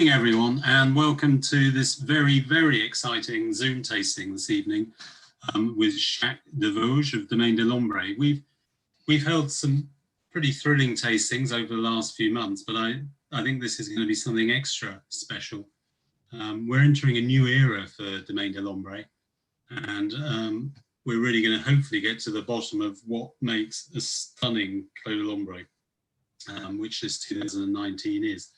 Morning everyone, and welcome to this very exciting Zoom tasting this evening with Jacques Devauges of Domaine de Lambrays. We've held some pretty thrilling tastings over the last few months, but I think this is going to be something extra special. We're entering a new era for Domaine de Lambrays, and we're really going to hopefully get to the bottom of what makes a stunning Clos de Lambrays, which this 2019 is.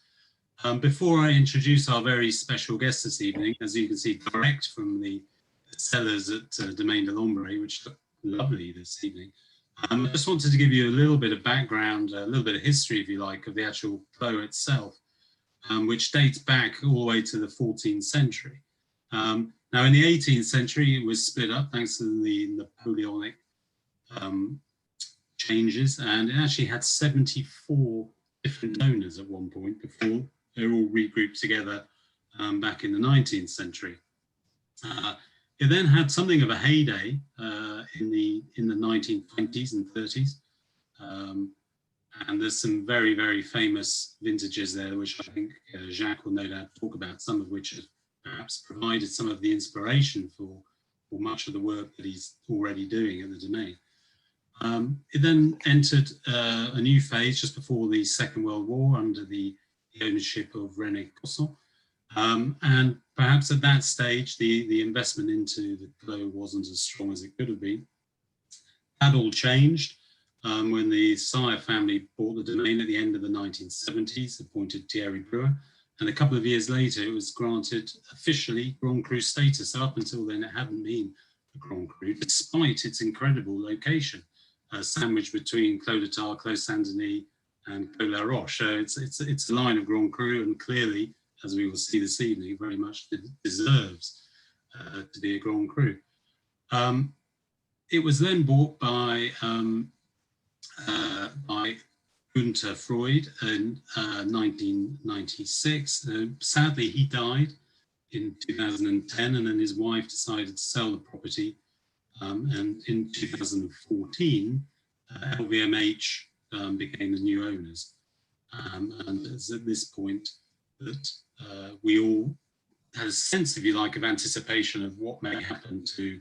Before I introduce our very special guest this evening, as you can see direct from the cellars at Domaine de Lambrays, which look lovely this evening, I just wanted to give you a little bit of background, a little bit of history, if you like, of the actual Clos itself, which dates back all the way to the 14th century. Now, in the 18th century, it was split up thanks to the Napoleonic changes, and it actually had 74 different owners at one point before they were all regrouped together back in the 19th century. It then had something of a heyday in the 1920s and 30s, and there's some very famous vintages there, which I think Jacques will no doubt talk about, some of which have perhaps provided some of the inspiration for much of the work that he's already doing at the Domaine. It then entered a new phase just before the Second World War under the ownership of René Cosson. And perhaps at that stage, the investment into the Clos wasn't as strong as it could have been. That all changed when the Sire family bought the Domaine at the end of the 1970s, appointed Thierry Brewer, and a couple of years later, it was granted officially Grand Cru status. Up until then, it hadn't been a Grand Cru, despite its incredible location, sandwiched between Clos de Tarbes, Clos Saint-Denis, and Clos La Roche. So it's a line of Grand Cru, and clearly, as we will see this evening, very much deserves to be a Grand Cru. It was then bought by Günther Freud in 1996. Sadly, he died in 2010, and then his wife decided to sell the property. And in 2014, LVMH became the new owners. And it's at this point that we all had a sense, if you like, of anticipation of what may happen to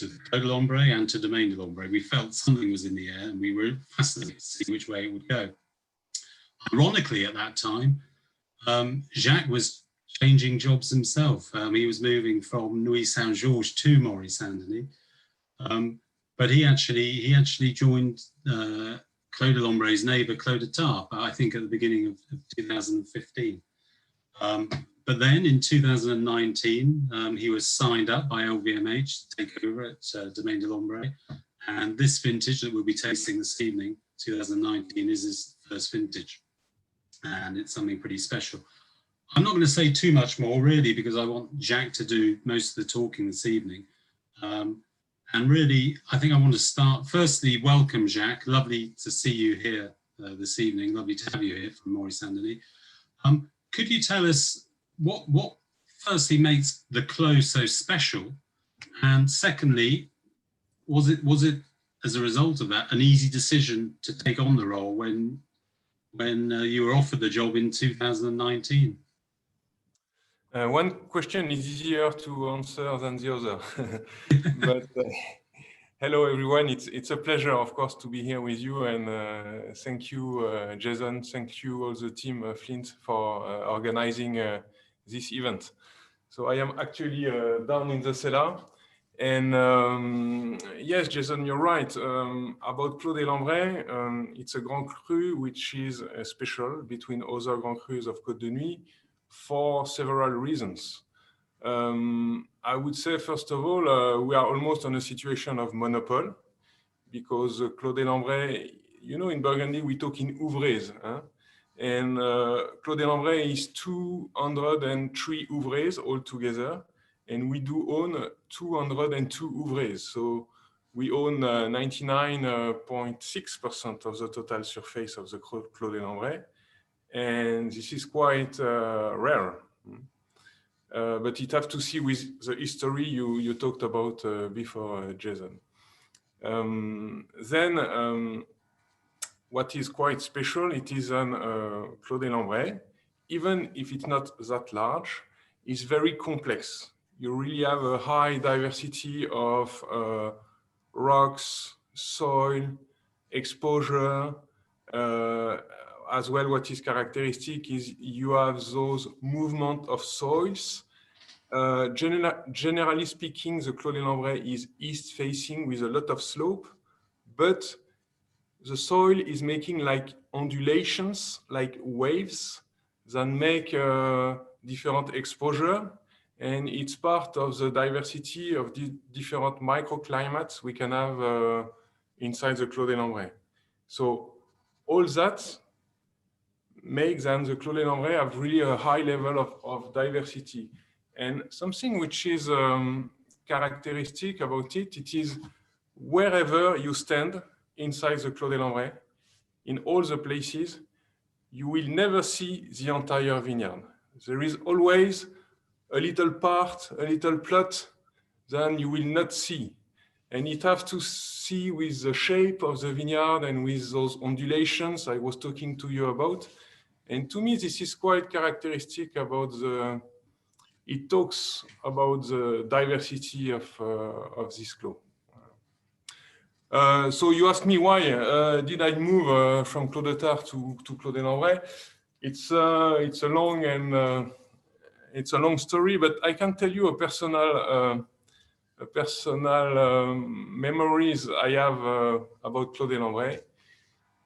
the Clos de Lambrays and to Domaine de Lambrays. We felt something was in the air, and we were fascinated to see which way it would go. Ironically, at that time, Jacques was changing jobs himself. He was moving from Nuits Saint-Georges to Maurice Saint-Denis. But he actually joined Clos de Lambrays' neighbour, Clos de Tarbes, I think at the beginning of 2015. But then in 2019, he was signed up by LVMH to take over at Domaine de Lambrays. And this vintage that we'll be tasting this evening, 2019, is his first vintage. And it's something pretty special. I'm not going to say too much more, really, because I want Jacques to do most of the talking this evening. And really, I think I want to start, firstly, welcome, Jacques. Lovely to see you here this evening. Lovely to have you here from Maurice Saint-Denis. Could you tell us what firstly makes the Clos so special? And secondly, was it as a result of that an easy decision to take on the role when you were offered the job in 2019? One question is easier to answer than the other. But hello, everyone. It's a pleasure, of course, to be here with you. And thank you, Jason. Thank you, all the team, Flint, for organizing this event. So I am actually down in the cellar. And yes, Jason, you're right. About Clos de Lambrays, it's a Grand Cru, which is special between other Grand Crus of Côte de Nuit, for several reasons. I would say, first of all, we are almost in a situation of monopoly, because Clos de Lambrays, you know, in Burgundy, we talk in Ouvrées. And Clos de Lambrays is 203 Ouvrées altogether, and we do own 202 Ouvrées. So we own 99.6% of the total surface of the Clos de Lambrays. And this is quite rare. But it has to see with the history you talked about before, Jason. Then what is quite special, it is an Clos de Lambrays even if it's not that large, is very complex. You really have a high diversity of rocks, soil, exposure. As well, what is characteristic is you have those movement of soils. Generally speaking, the Clos des Lambrays is east facing with a lot of slope, but the soil is making like undulations, like waves that make different exposure. And it's part of the diversity of the different microclimates we can have inside the Clos des Lambrays. So all that makes then the Clos des Lambrays have really a high level of diversity. And something which is characteristic about it, it is wherever you stand inside the Clos des Lambrays, in all the places, you will never see the entire vineyard. There is always a little part, a little plot, then you will not see. And it has to see with the shape of the vineyard and with those undulations I was talking to you about. And to me, this is quite characteristic about it talks about the diversity of this Clos. So you asked me why did I move from Clos de Tart to Clos des Lambrays? It's a long and it's a long story, but I can tell you a personal memories I have about Clos des Lambrays.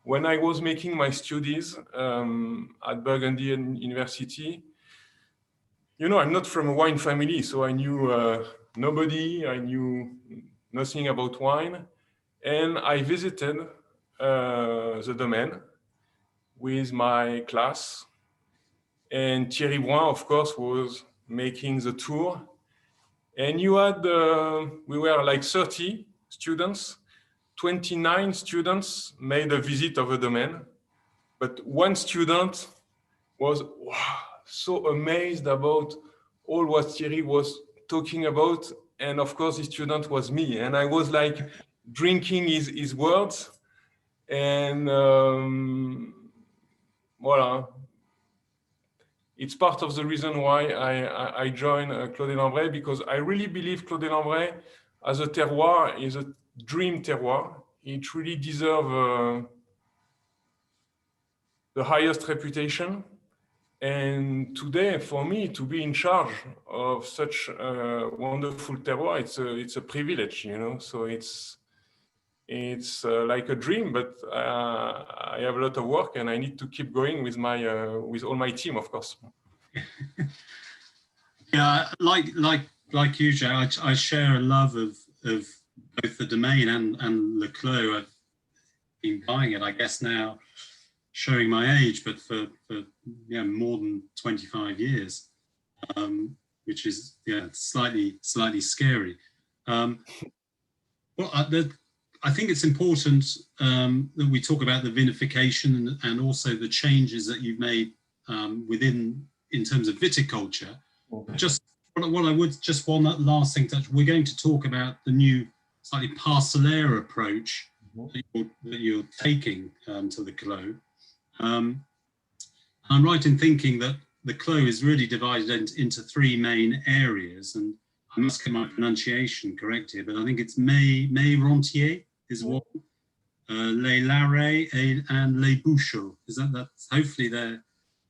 When I was making my studies at Burgundy University, you know, I'm not from a wine family, so I knew nobody, I knew nothing about wine. And I visited the Domaine with my class. And Thierry Bruin, of course, was making the tour. And you had, we were like 30 students, 29 students made a visit of the Domaine. But one student was so amazed about all what Thierry was talking about. And of course, the student was me. And I was like drinking his words. And voila. It's part of the reason why I joined Clos des Lambrays, because I really believe Clos des Lambrays as a terroir is a dream terroir. It really deserves the highest reputation. And today, for me, to be in charge of such a wonderful terroir, it's a privilege, you know. So it's like a dream, but I have a lot of work, and I need to keep going with with all my team, of course. Yeah, like you, Jacques, I share a love of both the Domaine and Le Clos. I've been buying it, I guess now, showing my age, but for more than 25 years, which is slightly scary. Well, I think it's important that we talk about the vinification and also the changes that you've made in terms of viticulture. Okay. Just what I would just one last thing touch. We're going to talk about the new slightly parcellaire approach that you're taking to the Clos. I'm right in thinking that the Clos is really divided into three main areas, and I must get my pronunciation correct here, but I think it's Rentier is one, Les Larrey and Les Bouchots. Is that's hopefully there?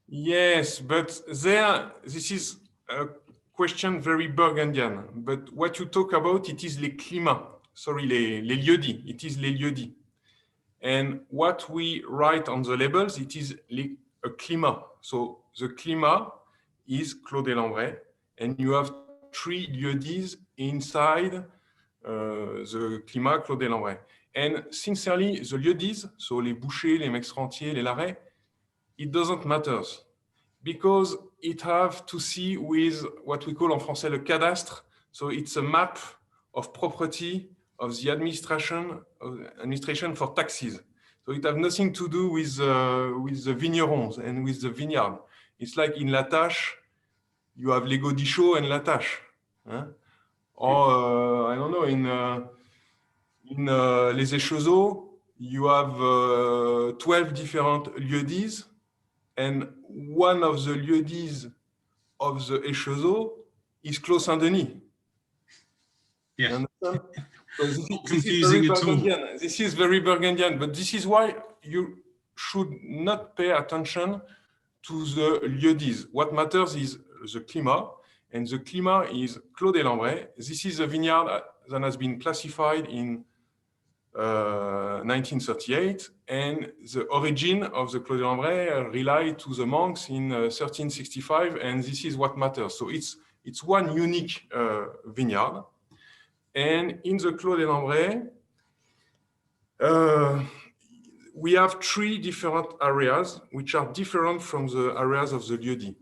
Yes, but this is a question very Burgundian. But what you talk about, it is les climats. Sorry, les lieux-dits. It is les lieux-dits. And what we write on the labels, it is a climat. So the climat is Clos des Lambrays, and you have 3 lieux-dits inside the climat Clos des Lambrays. And sincerely, the lieux-dits, so les Bouchers, les Mex Rentiers, les Larrey, it doesn't matter, because it have to see with what we call en français le cadastre. So it's a map of property of the administration for taxes. So it have nothing to do with the vignerons and with the vineyard. It's like in La Tâche, you have les Gaudichots and La Tâche. Huh? Or, I don't know, in Les Échezeaux, you have 12 different lieux-dits, And one of the lieux-dits of the Échezeaux is Clos Saint-Denis. Yeah. You understand? So this Not is confusing very at all. Burgundian. This is very Burgundian, but this is why you should not pay attention to the lieux-dits. What matters is the climat, and the climat is Clos des Lambrays. This is a vineyard that has been classified in 1938, and the origin of the Clos des Lambrays rely to the monks in 1365, and this is what matters. So it's one unique vineyard. And in the Clos des Lambrays, we have 3 different areas which are different from the areas of the lieu-dit.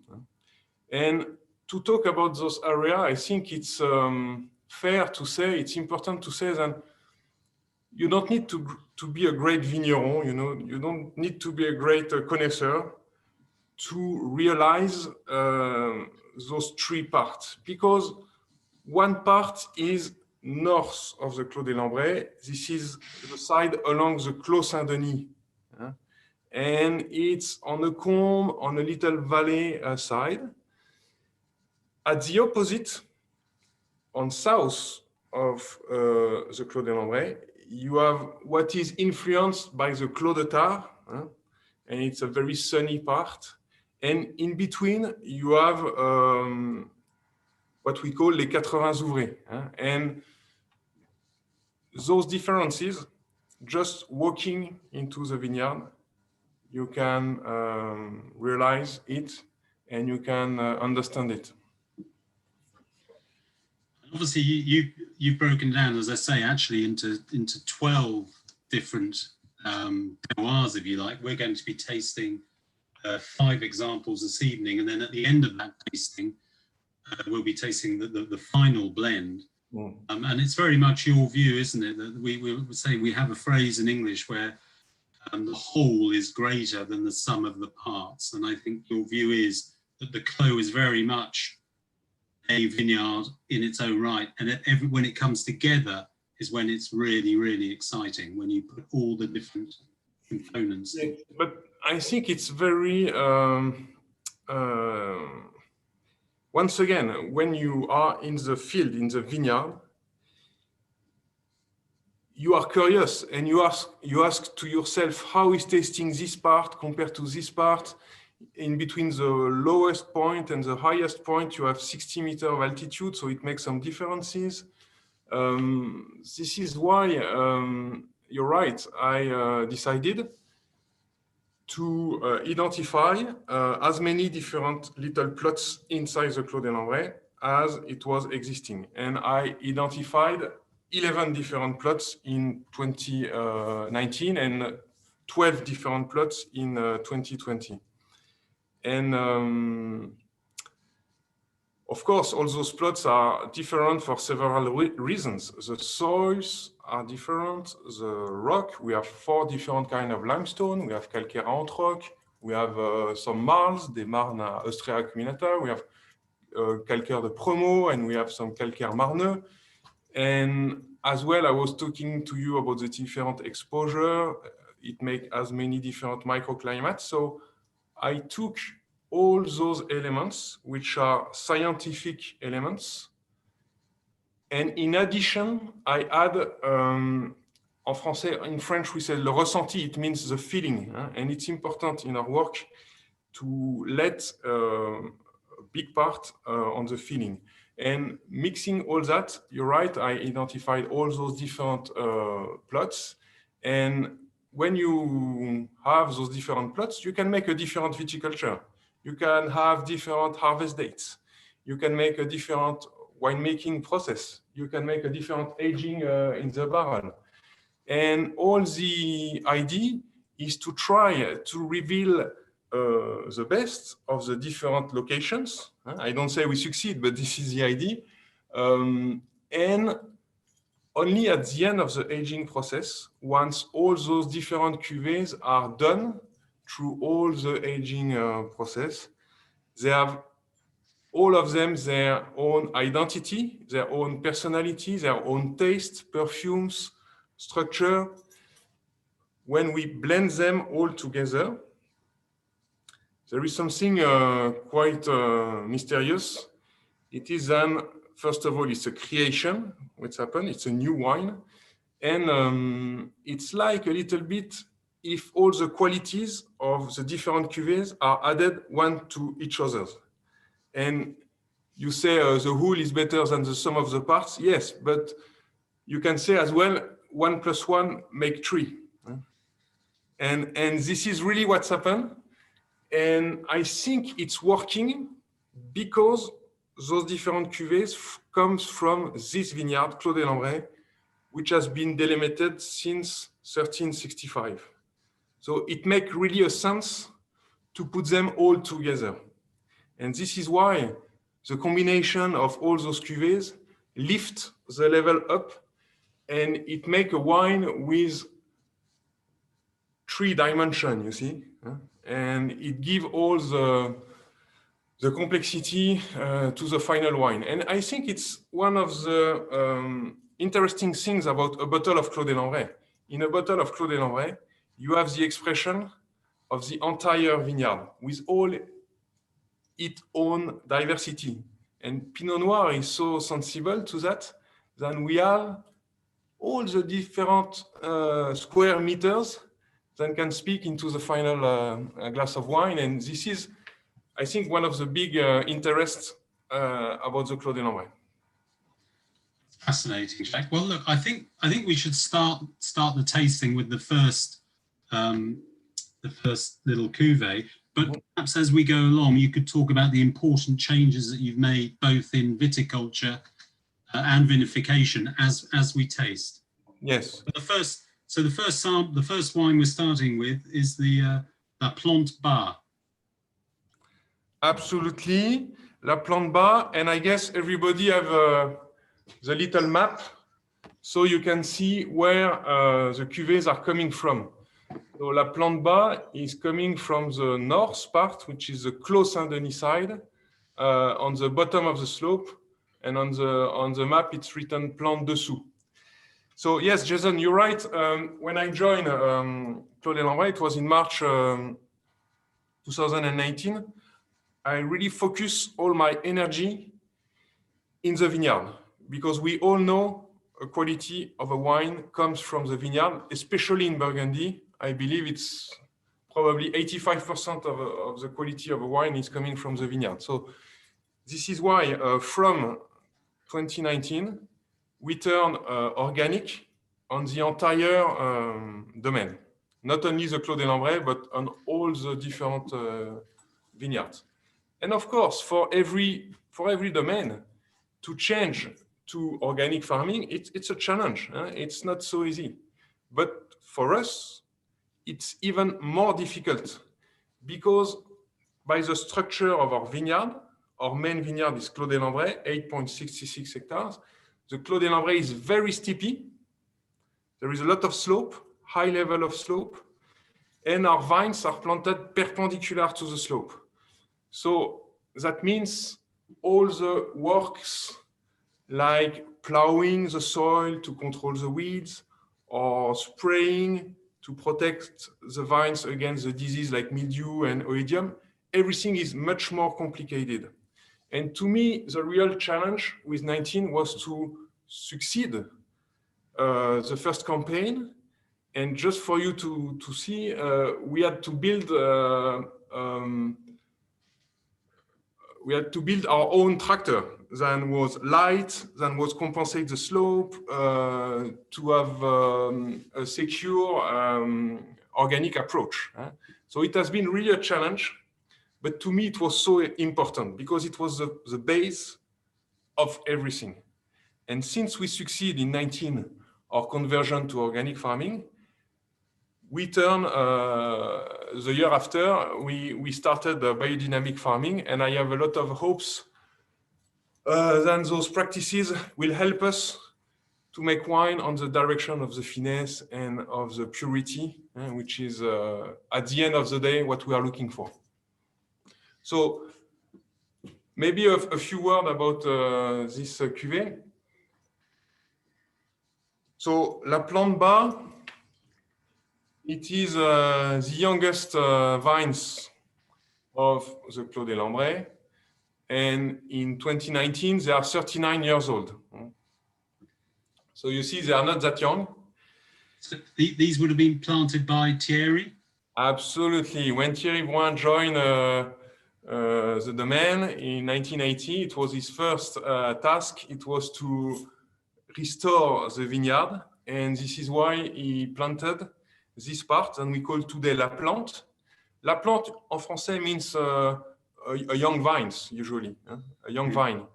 And to talk about those areas, I think it's fair to say, it's important to say that you don't need to be a great vigneron, you don't need to be a great connoisseur to realize those 3 parts, because one part is north of the Clos des Lambrays. This is the side along the Clos Saint-Denis. And it's on a combe, on a little valley side. At the opposite, on south of the Clos des Lambrays, you have what is influenced by the Clos de Tars, and it's a very sunny part. And in between, you have what we call les 80 Ouvrées. And those differences, just walking into the vineyard, you can realize it and you can understand it. Obviously, you've broken down, as I say, actually into 12 different terroirs, if you like. We're going to be tasting 5 examples this evening, and then at the end of that tasting, we'll be tasting the final blend. And it's very much your view, isn't it, that we would say we have a phrase in English where the whole is greater than the sum of the parts. And I think your view is that the Clos is very much a vineyard in its own right, and when it comes together is when it's really, really exciting, when you put all the different components. Yeah, but I think it's very once again, when you are in the field, in the vineyard, you are curious and you ask to yourself, how is tasting this part compared to this part? In between the lowest point and the highest point, you have 60 meters of altitude, so it makes some differences. This is why, you're right, I decided to identify as many different little plots inside the Clos des Lambrays as it was existing. And I identified 11 different plots in 2019 and 12 different plots in 2020. And of course, all those plots are different for several reasons. The soils are different, the rock, we have 4 different kinds of limestone. We have calcaire antroc, we have some marls, des marnes à Austria acuminata, we have calcaire de Promo, and we have some calcaire marneux. And as well, I was talking to you about the different exposure. It makes as many different microclimates. So I took all those elements, which are scientific elements, and in addition, I add, en français, in French, we say le ressenti, it means the feeling, and it's important in our work to let a big part on the feeling. And mixing all that, you're right, I identified all those different plots, and when you have those different plots, you can make a different viticulture. You can have different harvest dates. You can make a different winemaking process. You can make a different aging in the barrel. And all the idea is to try to reveal the best of the different locations. I don't say we succeed, but this is the idea. And only at the end of the aging process, once all those different cuvées are done through all the aging process, they have all of them their own identity, their own personality, their own taste, perfumes, structure. When we blend them all together, there is something quite mysterious. It is first of all, it's a creation, what's happened, it's a new wine. And it's like a little bit if all the qualities of the different cuvées are added one to each other. And you say the whole is better than the sum of the parts. Yes, but you can say as well, 1 + 1 make 3. And this is really what's happened. And I think it's working because those different cuvées comes from this vineyard, Clos des Lambrays, which has been delimited since 1365. So it makes really a sense to put them all together. And this is why the combination of all those cuvées lift the level up, and it makes a wine with 3 dimensions, you see. And it gives all the complexity to the final wine. And I think it's one of the interesting things about a bottle of Clos des Lambrays. In a bottle of Clos des Lambrays, you have the expression of the entire vineyard with all its own diversity. And Pinot Noir is so sensible to that we have all the different square meters that can speak into the final glass of wine. And this is, I think, one of the big interests about the Clos des Lambrays. Fascinating, Jacques. Well, look, I think we should start the tasting with the first little cuvée. But perhaps as we go along, you could talk about the important changes that you've made both in viticulture and vinification as we taste. Yes. The first wine we're starting with is the Plante Bas. Absolutely, La Plante Bas, and I guess everybody have the little map, so you can see where the cuvées are coming from. So La Plante Bas is coming from the north part, which is the Clos Saint-Denis side, on the bottom of the slope, and on the map it's written Plante Dessous. So yes, Jason, you're right. When I joined Clos des Lambrays, it was in March 2019. I really focus all my energy in the vineyard, because we all know a quality of a wine comes from the vineyard, especially in Burgundy. I believe it's probably 85% of the quality of a wine is coming from the vineyard. So this is why from 2019, we turn organic on the entire domain, not only the Clos des Lambrays, but on all the different vineyards. And of course, for every domain, to change to organic farming, it's a challenge. It's not so easy. But for us, it's even more difficult because by the structure of our vineyard, our main vineyard is Clos des Lambrays, 8.66 hectares. The Clos des Lambrays is very steepy. There is a lot of slope, high level of slope, and our vines are planted perpendicular to the slope. So that means all the works like plowing the soil to control the weeds or spraying to protect the vines against the disease like mildew and oidium, everything is much more complicated. And to me, the real challenge with 19 was to succeed the first campaign. And just for you to see, we had to build our own tractor that was light, that was compensate the slope, to have a secure organic approach. So it has been really a challenge, but to me it was so important because it was the base of everything. And since we succeed in 19 our conversion to organic farming, we turn the year after, we started biodynamic farming, and I have a lot of hopes that those practices will help us to make wine on the direction of the finesse and of the purity, which is at the end of the day what we are looking for. So maybe a few words about this cuvée. So La Plante Bas, it is the youngest vines of the Clos des Lambrays. And in 2019, they are 39 years old. So you see, they are not that young. So these would have been planted by Thierry? Absolutely. When Thierry Boin joined the Domaine in 1980, it was his first task. It was to restore the vineyard. And this is why he planted this part, and we call today La Plante. La Plante, en français, means a young vines, usually, a young vine,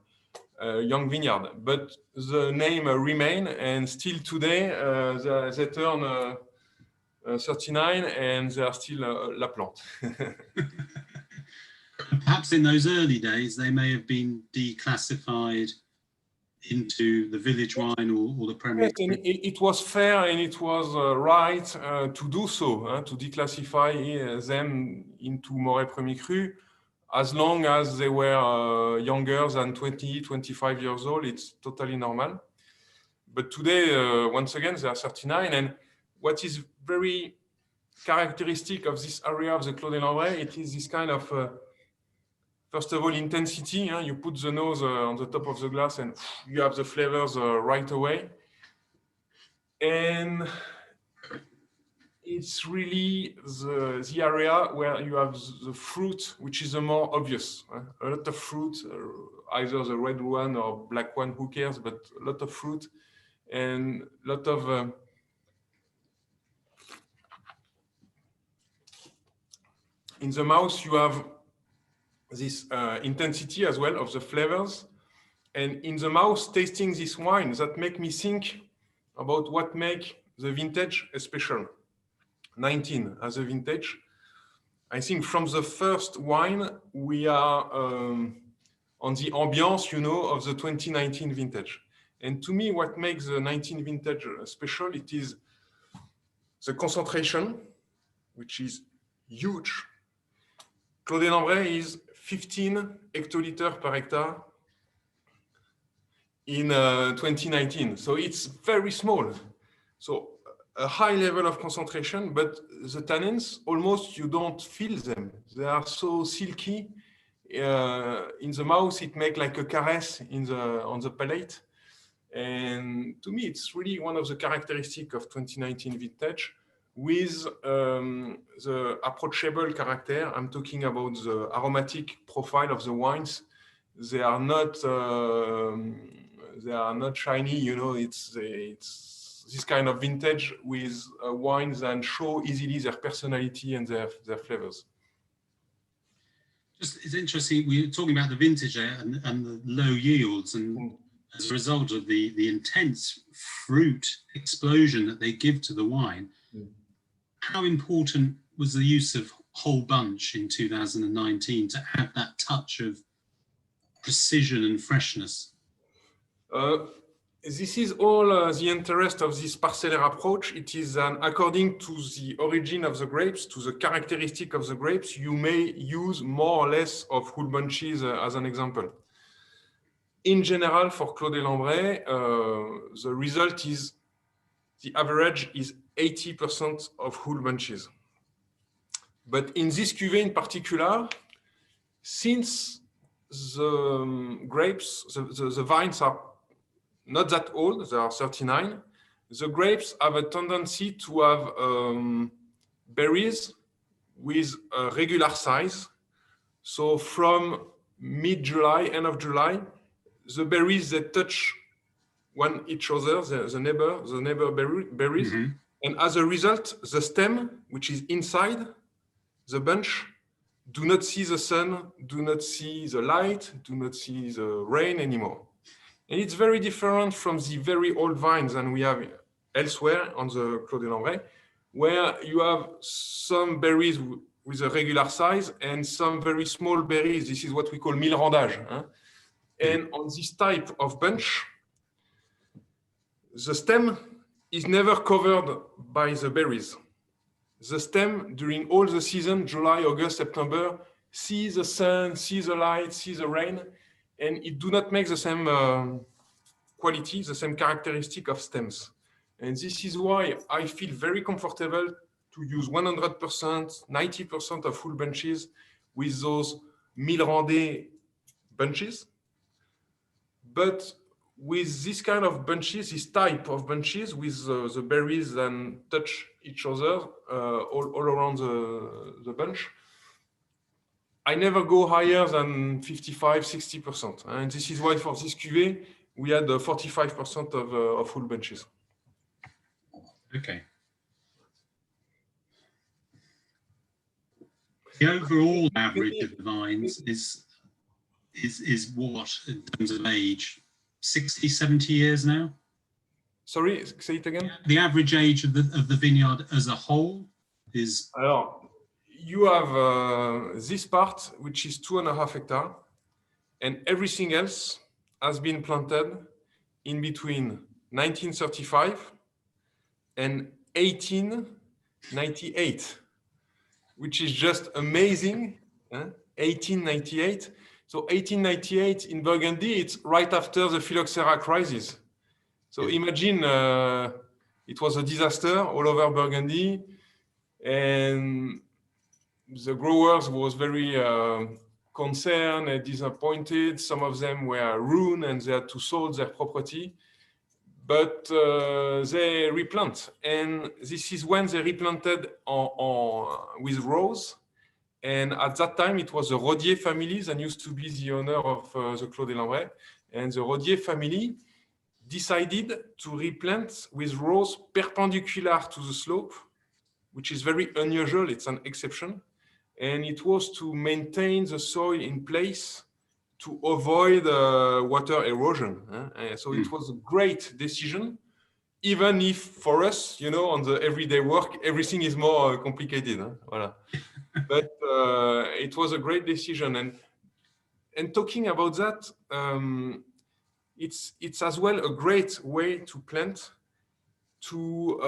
a young vineyard. But the name remain, and still today, they turn 39 and they are still La Plante. Perhaps in those early days, they may have been declassified into the village wine or the Premier. Yes, and it was fair and it was right to do so, to declassify them into Morée Premier Cru, as long as they were younger than 20, 25 years old. It's totally normal. But today, once again, they are 39. And what is very characteristic of this area of the Clos des Lambrays, it is this kind of first of all, intensity. You put the nose on the top of the glass and you have the flavors right away. And it's really the area where you have the fruit, which is the more obvious. A lot of fruit, either the red one or black one, who cares, but a lot of fruit and a lot of in the mouth, you have this intensity as well of the flavors, and in the mouth tasting this wine that make me think about what make the vintage special. 19 as a vintage. I think from the first wine we are on the ambiance, of the 2019 vintage. And to me, what makes the 19 vintage special, it is the concentration, which is huge. Clos des Lambrays is 15 hectoliters per hectare in 2019. So it's very small. So a high level of concentration, but the tannins, almost you don't feel them. They are so silky. In the mouth, it makes like a caress on the palate. And to me, it's really one of the characteristics of 2019 vintage, with the approachable character. I'm talking about the aromatic profile of the wines. They are not shiny. It's this kind of vintage with wines that show easily their personality and their flavors. It's interesting. We were talking about the vintage and the low yields, and as a result of the intense fruit explosion that they give to the wine. How important was the use of whole bunch in 2019 to add that touch of precision and freshness? This is all the interest of this parcellaire approach. It is according to the origin of the grapes, to the characteristic of the grapes, you may use more or less of whole bunches as an example. In general, for Clos des Lambrays, the result is the average is 80% of whole bunches. But in this cuvée in particular, since the grapes, the vines are not that old, they are 39, the grapes have a tendency to have berries with a regular size. So from mid-July, end of July, the berries that touch each other, the neighbor berries. Mm-hmm. And as a result, the stem, which is inside the bunch, do not see the sun, do not see the light, do not see the rain anymore. And it's very different from the very old vines than we have elsewhere on the Clos des Lambrays, where you have some berries with a regular size and some very small berries. This is what we call mille rendage. And on this type of bunch, the stem is never covered by the berries. The stem, during all the season, July, August, September, sees the sun, sees the light, sees the rain, and it do not make the same quality, the same characteristic of stems. And this is why I feel very comfortable to use 100%, 90% of full bunches with those Milrandais bunches. But with this kind of bunches, this type of bunches with the berries that touch each other all around the bunch, I never go higher than 55, 60%. And this is why for this cuvée, we had 45% of full bunches. Okay. The overall average of the vines is what, in terms of age, 60, 70 years now? Sorry, say it again. The average age of the vineyard as a whole is... Alors, you have this part, which is 2.5 hectares, and everything else has been planted in between 1935 and 1898, which is just amazing. 1898. So 1898 in Burgundy, it's right after the phylloxera crisis. So imagine it was a disaster all over Burgundy, and the growers was very concerned and disappointed. Some of them were ruined and they had to sell their property. But they replant, and this is when they replanted with rose. And at that time, it was the Rodier family that used to be the owner of the Clos des Lambrays. And the Rodier family decided to replant with rose perpendicular to the slope, which is very unusual. It's an exception. And it was to maintain the soil in place to avoid water erosion. So it was a great decision, even if for us, you know, on the everyday work, everything is more complicated. Voilà. But it was a great decision. And talking about that, it's as well a great way to plant, to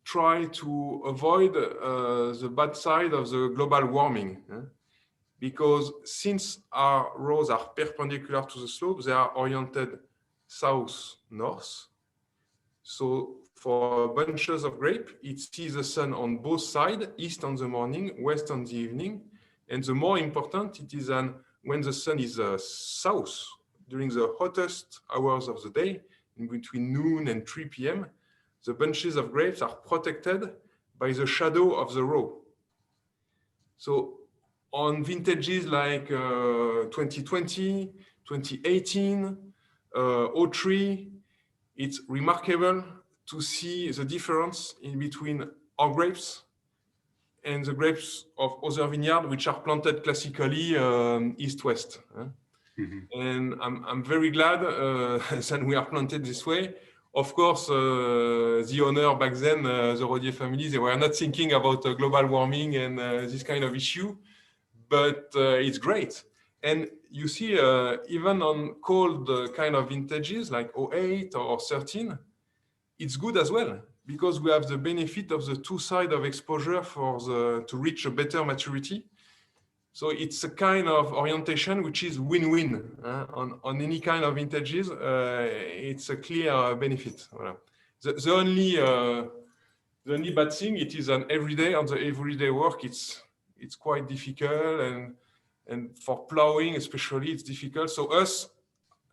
try to avoid the bad side of the global warming. Because since our rows are perpendicular to the slope, they are oriented south-north. So for bunches of grape, it sees the sun on both sides, east on the morning, west on the evening. And the more important, it is when the sun is south, during the hottest hours of the day, in between noon and 3 p.m., the bunches of grapes are protected by the shadow of the row. So on vintages like 2020, 2018, 03, it's remarkable to see the difference in between our grapes and the grapes of other vineyards, which are planted classically east-west. And I'm very glad that we are planted this way. Of course, the owner back then, the Rodier family, they were not thinking about global warming and this kind of issue, but it's great. And you see, even on cold kind of vintages like 08 or 13, it's good as well, because we have the benefit of the two sides of exposure to reach a better maturity. So it's a kind of orientation which is win-win on any kind of vintages. It's a clear benefit. Voilà. The only bad thing, it is on the everyday work, it's quite difficult, and for plowing especially, it's difficult. So us,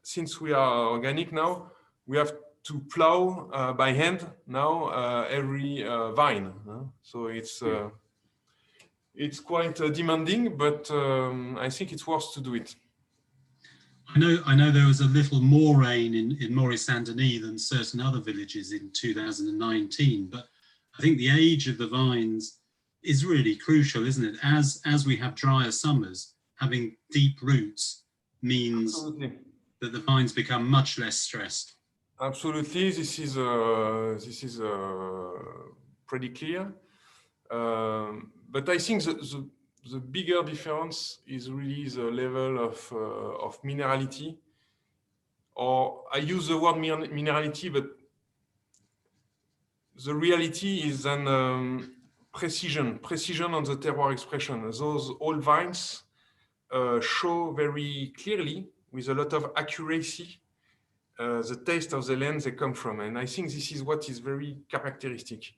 since we are organic now, we have to plow by hand now every vine. So it's quite demanding, but I think it's worth to do it. I know there was a little more rain in Maurice Saint-Denis than certain other villages in 2019, but I think the age of the vines is really crucial, isn't it? As we have drier summers, having deep roots means Absolutely. that the vines become much less stressed. Absolutely, this is pretty clear. But I think the bigger difference is really the level of minerality. Or I use the word minerality, but the reality is an precision on the terroir expression. Those old vines show very clearly, with a lot of accuracy, the taste of the land they come from. And I think this is what is very characteristic.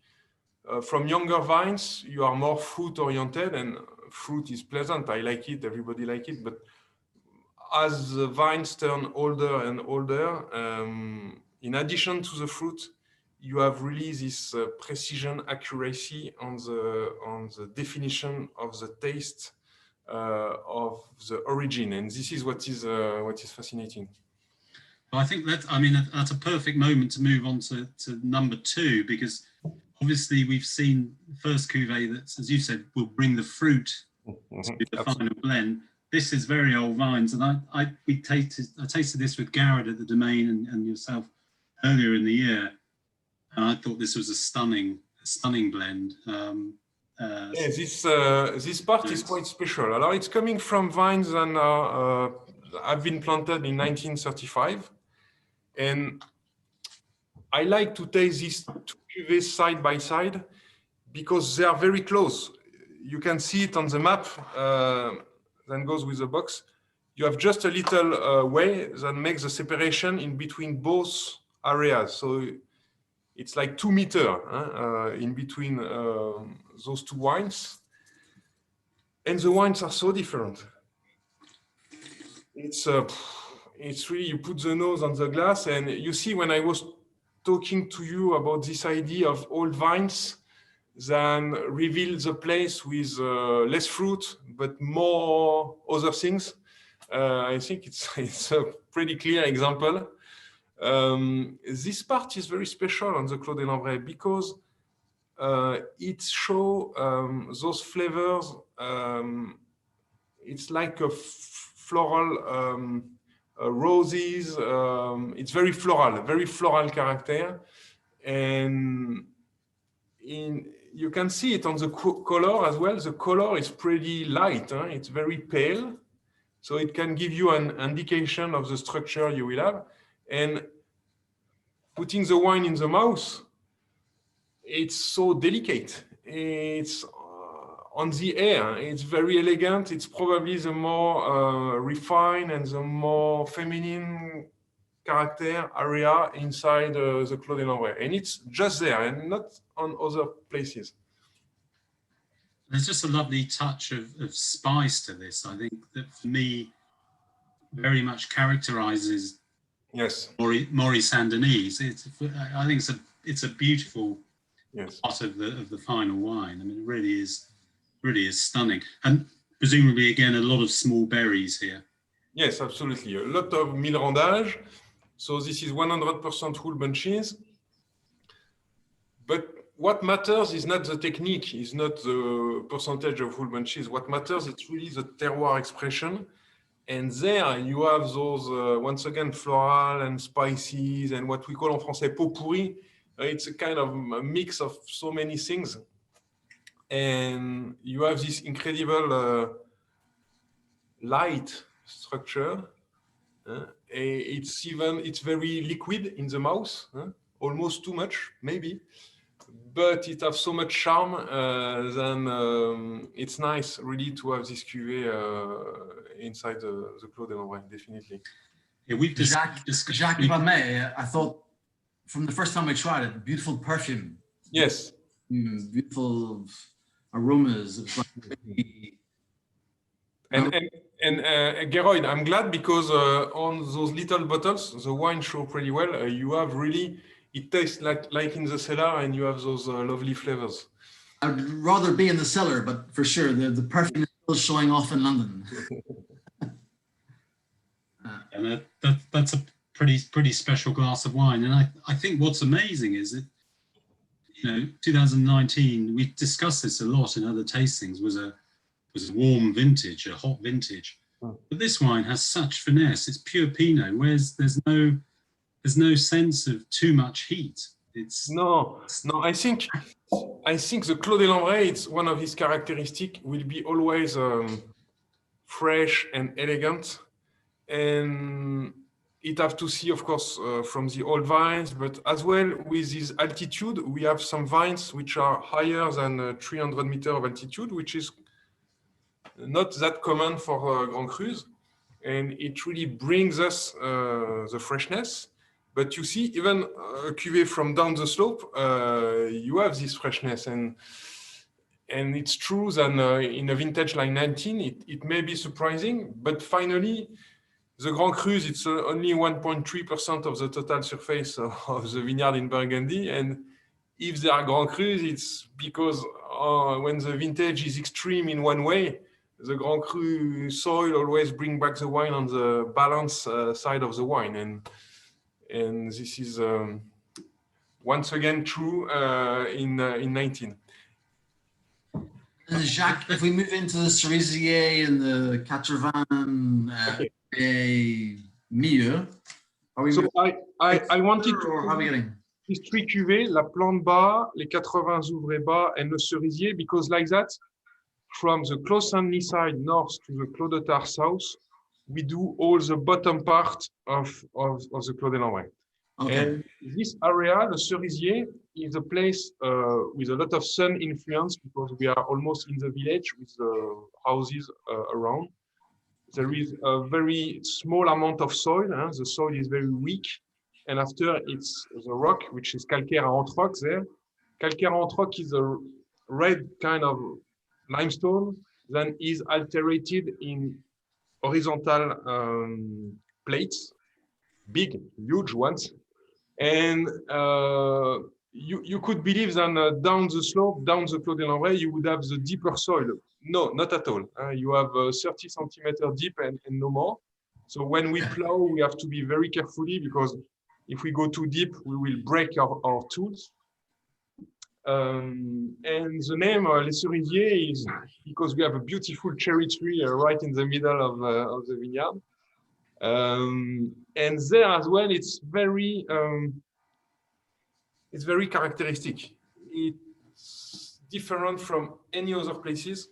From younger vines, you are more fruit oriented, and fruit is pleasant. I like it. Everybody like it. But as the vines turn older and older, in addition to the fruit, you have really this precision, accuracy on the definition of the taste of the origin, and this is what is fascinating. I think that's a perfect moment to move on to number 2, because obviously we've seen the first cuvée that, as you said, will bring the fruit to the final blend. This is very old vines, and I tasted this with Garrett at the Domaine and yourself earlier in the year, and I thought this was a stunning blend. This part is quite special. Alors, it's coming from vines that have been planted in 1935, and I like to taste these 2 cuvées side by side because they are very close. You can see it on the map that goes with the box. You have just a little way that makes the separation in between both areas. So it's like 2 meters in between those 2 wines. And the wines are so different. It's really, you put the nose on the glass, and you see, when I was talking to you about this idea of old vines that reveal the place with less fruit but more other things, I think it's a pretty clear example. This part is very special on the Clos des Lambrays because it shows those flavors. It's like a floral roses. It's very floral character, and you can see it on the color as well. The color is pretty light. It's very pale, so it can give you an indication of the structure you will have. And putting the wine in the mouth, it's so delicate. It's on the air. It's very elegant. It's probably the more refined and the more feminine character area inside the Clos des Lambrays. And it's just there and not on other places. There's just a lovely touch of spice to this. I think that for me, very much characterizes Maurice Saint-Denis. I think it's a beautiful part of the final wine. I mean, it really is stunning, and presumably again a lot of small berries here. Yes, absolutely, a lot of milrandage. So this is 100% whole bunches. But what matters is not the technique, is not the percentage of whole bunches. What matters is really the terroir expression. And there you have those, once again, floral and spices and what we call en français pot pourri. It's a kind of a mix of so many things. And you have this incredible light structure. It's very liquid in the mouth, almost too much, maybe. But it has so much charm then it's nice really to have this cuvée inside the Clos des Lambrays, definitely. Yeah, we've Jacques, if I may, I thought from the first time I tried it, beautiful perfume. Yes. Beautiful aromas. And Geroid, I'm glad because on those little bottles, the wine show pretty well. You have really, it tastes like in the cellar, and you have those lovely flavors. I'd rather be in the cellar, but for sure, the perfume is still showing off in London. And that's a pretty special glass of wine. And I think what's amazing is that, 2019, we discussed this a lot in other tastings, was a warm vintage, a hot vintage. But this wine has such finesse. It's pure Pinot, whereas there's no sense of too much heat. No. I think the Clos des Lambrays, it's one of his characteristics, will be always fresh and elegant, and it have to see, of course, from the old vines, but as well with this altitude, we have some vines which are higher than 300 meters of altitude, which is not that common for Grand Crus, and it really brings us the freshness. But you see, even a cuvée from down the slope, you have this freshness, and And it's true that in a vintage like 19, it may be surprising, but finally, the Grand Crus, it's only 1.3% of the total surface of the vineyard in Burgundy. And if there are Grand Crus, it's because when the vintage is extreme in one way, the Grand Cru soil always bring back the wine on the balance side of the wine. And this is once again true in 19. Jacques, if we move into the Cerisier and the 80 Milieu, are we? So I wanted to. Or how are we getting? These three cuvées, la Plante Bas, les 80 Ouvrées Bas, and le Cerisier, because like that, from the Clos side north to the Clos de Tard south, we do all the bottom part of the Clos des Lambrays. Okay. And this area, the Cerisier, is a place with a lot of sun influence because we are almost in the village with the houses around. There is a very small amount of soil. The soil is very weak. And after it's the rock, which is calcaire entre-roc there. Calcaire entre-roc is a red kind of limestone that is alterated in horizontal plates, big, huge ones. And you could believe that down the slope, down the Clos des Lambrays, you would have the deeper soil. No, not at all. You have 30 centimeters deep and no more. So when we plow, we have to be very carefully because if we go too deep, we will break our tools. And the name Les Cerisiers is because we have a beautiful cherry tree right in the middle of the vineyard. And there as well, it's very characteristic. It's different from any other places.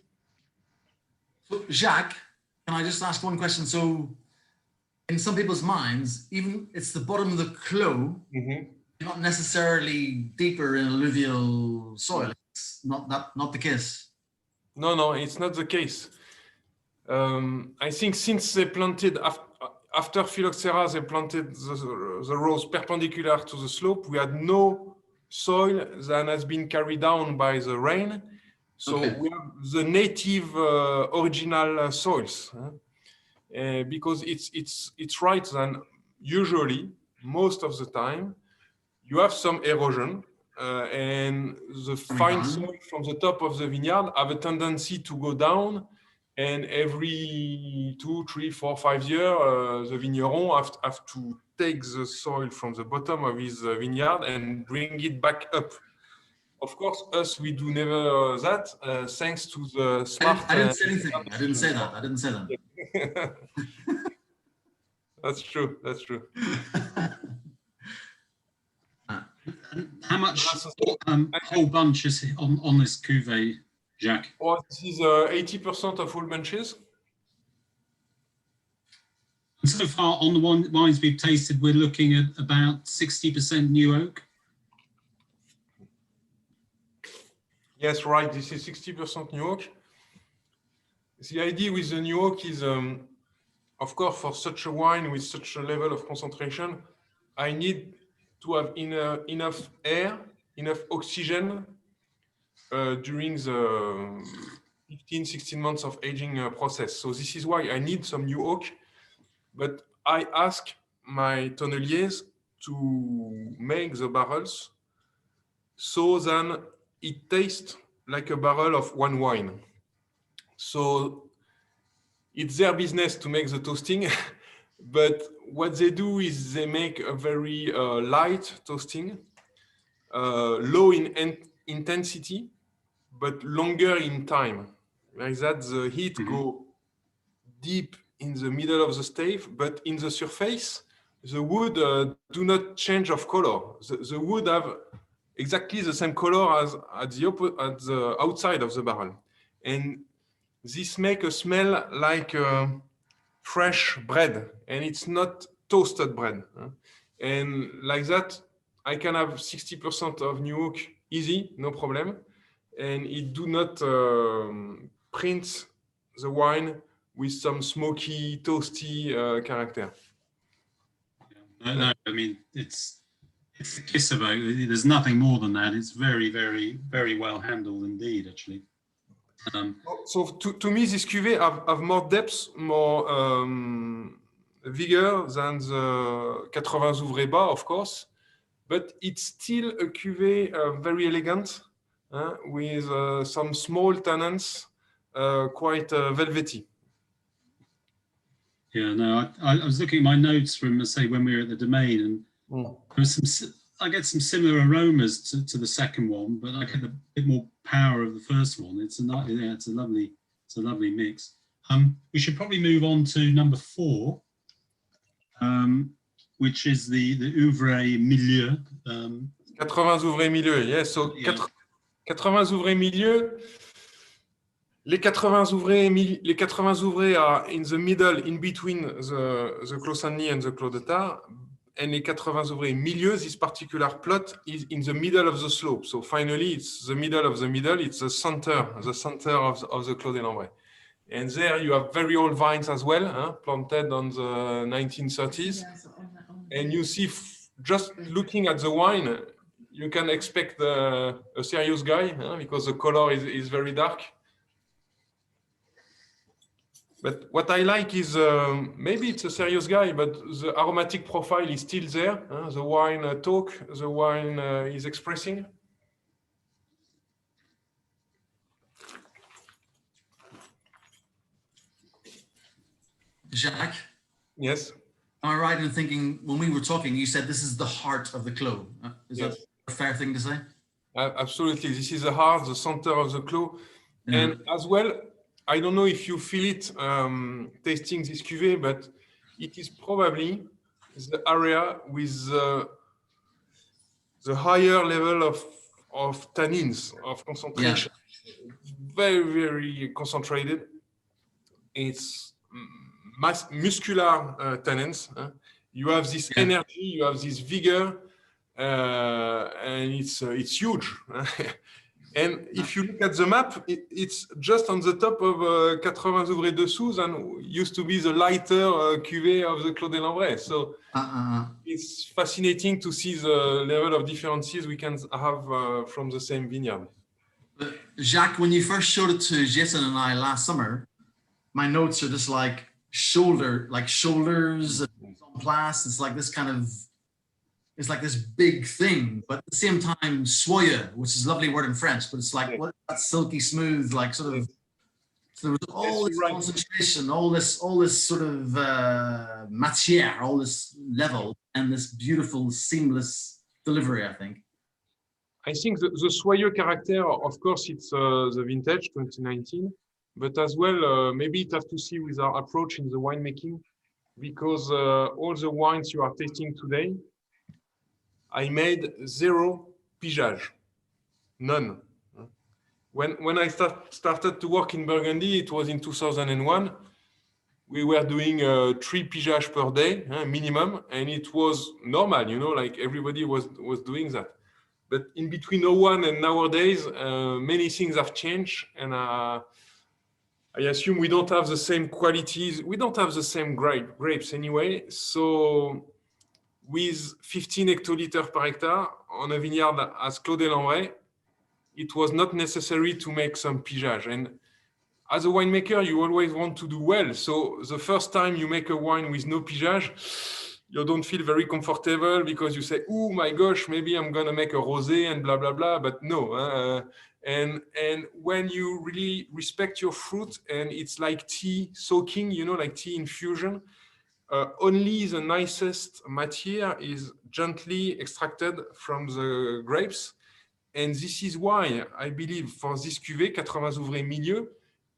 So Jacques, can I just ask one question? So in some people's minds, even it's the bottom of the Clos, not necessarily deeper in alluvial soil. It's not the case. No, it's not the case. I think since they planted after Phylloxera, they planted the rows perpendicular to the slope. We had no soil that has been carried down by the rain. So we have the native original soils. Because it's right that usually, most of the time, you have some erosion and the fine soil from the top of the vineyard have a tendency to go down. And every 2, 3, 4, 5 years, the vigneron have to take the soil from the bottom of his vineyard and bring it back up. Of course, us, we do never that, thanks to the smart... I didn't say anything. I didn't say that. That's true. How much whole bunch is on this cuvée, Jacques? Well, this is 80% of whole bunches. And so far, on the wines we've tasted, we're looking at about 60% new oak. Yes, right. This is 60% new oak. The idea with the new oak is, of course, for such a wine with such a level of concentration, I need to have enough air, enough oxygen during the 15, 16 months of aging process. So this is why I need some new oak. But I ask my tonneliers to make the barrels so that it tastes like a barrel of one wine. So it's their business to make the toasting, but what they do is they make a very light toasting, low in intensity, but longer in time. Like that, the heat go deep in the middle of the stave, but in the surface, the wood do not change of color. The wood have exactly the same color as at the outside of the barrel. And this makes a smell like fresh bread, and it's not toasted bread. And like that, I can have 60% of new oak easy, no problem. And it do not print the wine with some smoky, toasty character. No, I mean, it's a kiss of oak. There's nothing more than that. It's very, very, very well handled indeed, actually. So to me, this cuvée have more depth, more vigor than the 80 Ouvrées Bas, of course, but it's still a cuvée very elegant, with some small tannins, quite velvety. Yeah, no, I was looking at my notes from, say, when we were at the Domaine, and there was I get some similar aromas to the second one, but I get a bit more power of the first one. It's a lovely mix. We should probably move on to number 4, which is the Ouvrées Milieu. 80 Ouvrées Milieu, yes. So Yeah. 80 Ouvrées Milieu. Les 80 ouvrés are in the middle, in between the Clos and the Clos de Tarbes. And les 80 ouvrés milieu, this particular plot is in the middle of the slope. So finally, it's the middle of the middle. It's the center of the Clos des Lambrays. And there you have very old vines as well, planted on the 1930s. And you see, just looking at the wine, you can expect a serious guy, because the color is very dark. But what I like is, maybe it's a serious guy, but the aromatic profile is still there. The wine the wine is expressing. Jacques? Yes. Am I right in thinking, when we were talking, you said this is the heart of the Clos? Is Yes. that a fair thing to say? Absolutely. This is the heart, the center of the Clos. Yeah. And as well, I don't know if you feel it tasting this cuvée, but it is probably the area with the higher level of tannins, of concentration. Yeah. Very, very concentrated. It's muscular tannins. You have this energy, you have this vigor, and it's huge. And if you look at the map, it's just on the top of 80 Ouvrées dessous, and used to be the lighter cuvée of the Clos des Lambrays. So it's fascinating to see the level of differences we can have from the same vineyard. Jacques, when you first showed it to Jason and I last summer, my notes are just like shoulders, en place. It's like this kind of, it's like this big thing, but at the same time, soyeux, which is a lovely word in French, but it's like what that silky smooth, like sort of. So there was all this concentration, all this sort of matière, all this level, and this beautiful, seamless delivery, I think. I think the soyeux character, of course, it's the vintage 2019, but as well, maybe it has to see with our approach in the winemaking, because all the wines you are tasting today, I made 0 pigeage, none. When I started to work in Burgundy, it was in 2001. We were doing 3 pigeage per day, minimum, and it was normal, like everybody was doing that. But in between 01 and nowadays, many things have changed, and I assume we don't have the same qualities. We don't have the same grapes anyway. So with 15 hectoliters per hectare on a vineyard as Clos des Lambrays, it was not necessary to make some pigeage. And as a winemaker, you always want to do well. So the first time you make a wine with no pigeage, you don't feel very comfortable because you say, oh my gosh, maybe I'm going to make a rosé and blah, blah, blah. But no. And when you really respect your fruit, and it's like tea soaking, like tea infusion, only the nicest matière is gently extracted from the grapes. And this is why I believe for this cuvée, 80 Ouvrées Milieu,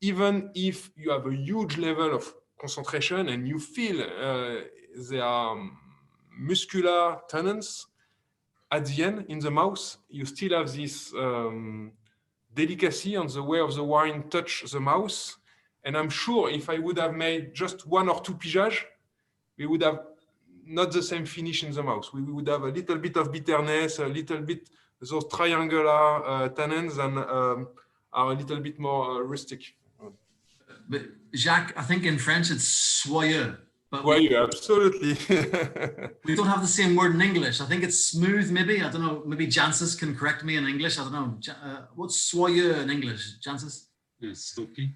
even if you have a huge level of concentration and you feel there are muscular tannins at the end in the mouth, you still have this delicacy on the way of the wine touch the mouth. And I'm sure if I would have made just 1 or 2 pigeage, we would have not the same finish in the mouth. We would have a little bit of bitterness, a little bit those triangular tannins, and are a little bit more rustic. But Jacques, I think in French it's soyeux. But soyeux, absolutely. We don't have the same word in English. I think it's smooth, maybe. I don't know. Maybe Jancis can correct me in English. I don't know. What's soyeux in English, Jancis? silky.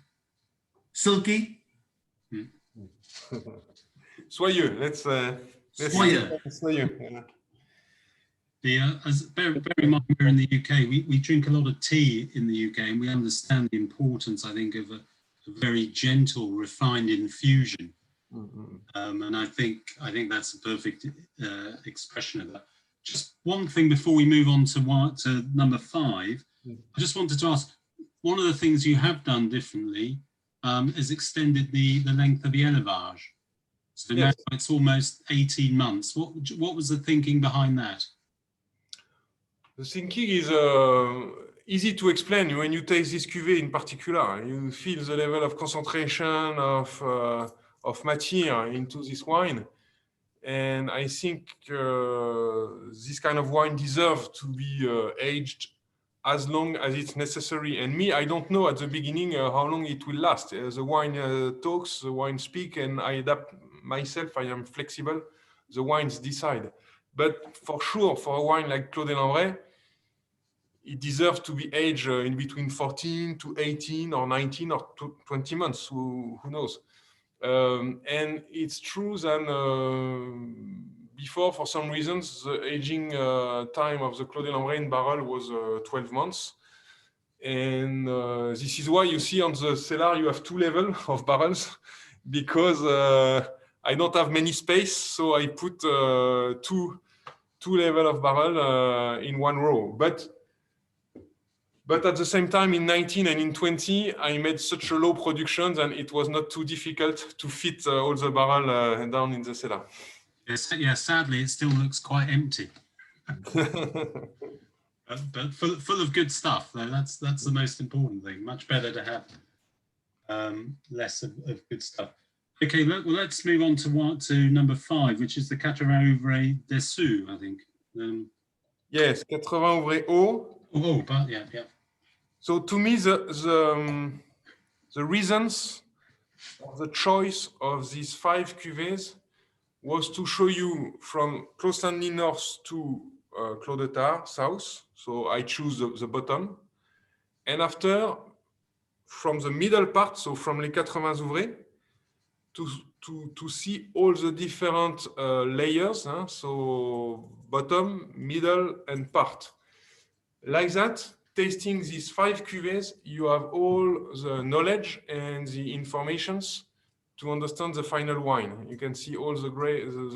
Silky. Soyeux. Let's Soyeux. soyeux. Yeah. Bear in mind we're in the UK. We drink a lot of tea in the UK, and we understand the importance, I think, of a very gentle, refined infusion. And I think that's a perfect expression of that. Just one thing before we move on to number 5, I just wanted to ask, one of the things you have done differently is extended the length of the élevage. So now it's almost 18 months. What was the thinking behind that? The thinking is easy to explain. When you taste this cuvée in particular, you feel the level of concentration of matière into this wine. And I think this kind of wine deserves to be aged as long as it's necessary. And me, I don't know at the beginning how long it will last. The wine talks, the wine speaks, and I adapt myself. I am flexible. The wines decide. But for sure, for a wine like Clos des Lambrays, it deserves to be aged in between 14 to 18 or 19 or 20 months. Who knows? And it's true that before, for some reasons, the aging time of the Clos des Lambrays in barrel was 12 months. And this is why you see on the cellar, you have 2 levels of barrels, because I don't have many space. So I put two levels of barrel in one row. But at the same time, in 19 and in 20, I made such a low production and it was not too difficult to fit all the barrel down in the cellar. Yes, yeah, sadly, it still looks quite empty. but full of good stuff, though. That's the most important thing. Much better to have less of good stuff. Okay, let's move on to number 5, which is the 80 Ouvrées Bas, I think. Yes, 80 Ouvrées Haut. Oh, but yeah. So to me, the reasons of the choice of these 5 cuvées was to show you from Clos Saint-Denis north to Clos de Tarbes south. So I choose the bottom. And after, from the middle part, so from les 80 Ouvrées, to see all the different layers, so bottom, middle, and part. Like that, tasting these 5 cuvées, you have all the knowledge and the informations to understand the final wine. You can see all the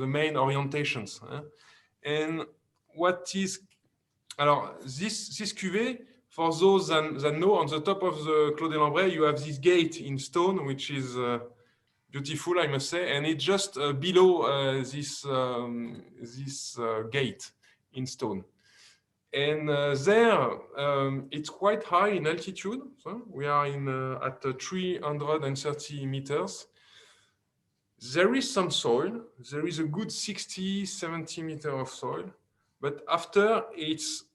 main orientations. And what is, alors this cuvée, for those that know, on the top of the Clos des Lambrays, you have this gate in stone, which is beautiful, I must say, and it's just below this gate in stone. And there, it's quite high in altitude. So we are at 330 meters. There is some soil. There is a good 60, 70 meters of soil. But after, it's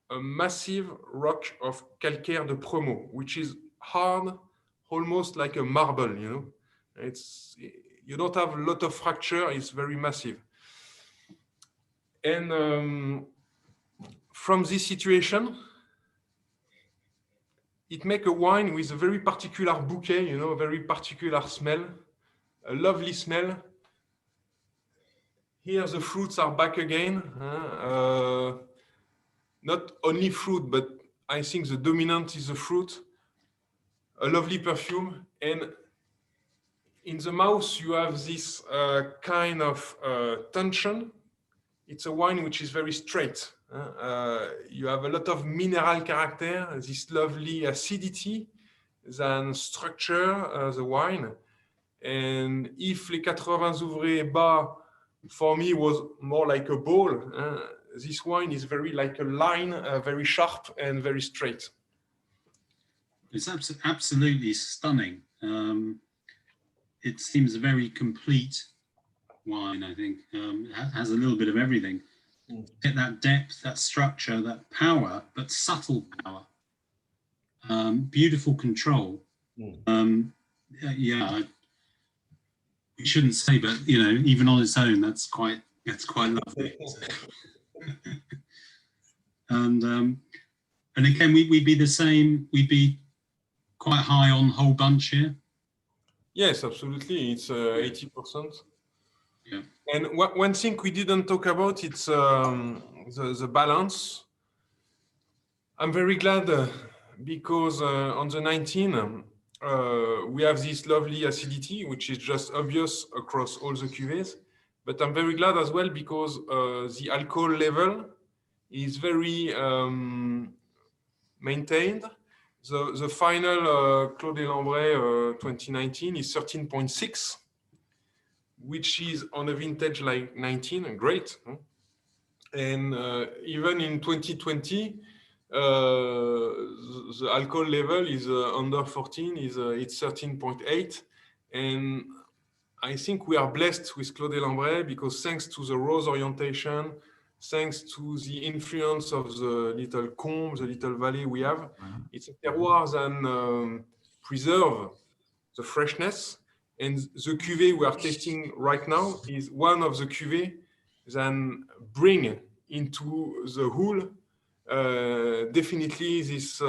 a massive rock of calcaire de Premot, which is hard, almost like a marble, you know. You don't have a lot of fracture. It's very massive. And from this situation, it makes a wine with a very particular bouquet, you know, a very particular smell, a lovely smell. Here the fruits are back again. Not only fruit, but I think the dominant is the fruit. A lovely perfume. And in the mouth, you have this kind of tension. It's a wine which is very straight. You have a lot of mineral character, this lovely acidity, then structure the wine. And if les 80 Ouvrées Bas, for me, was more like a ball, this wine is very like a line, very sharp and very straight. It's absolutely stunning. It seems a very complete wine, I think. It has a little bit of everything. Get that depth, that structure, that power, but subtle power. Beautiful control. We shouldn't say, but you know, even on its own, that's quite lovely. And again, we'd be the same. We'd be quite high on whole bunch here? Yes, absolutely. It's 80%. Yeah. And one thing we didn't talk about, it's the balance. I'm very glad because on the 19, we have this lovely acidity, which is just obvious across all the cuvées. But I'm very glad as well because the alcohol level is very maintained. The final Clos des Lambrays 2019 is 13.6, which is on a vintage like 19, great. And even in 2020, the alcohol level is under 14, it's 13.8. And I think we are blessed with Clos des Lambrays because thanks to the rose orientation, thanks to the influence of the little combe, the little valley we have, it's a terroir that preserve the freshness. And the cuvée we are tasting right now is one of the cuvées that bring into the Hull definitely this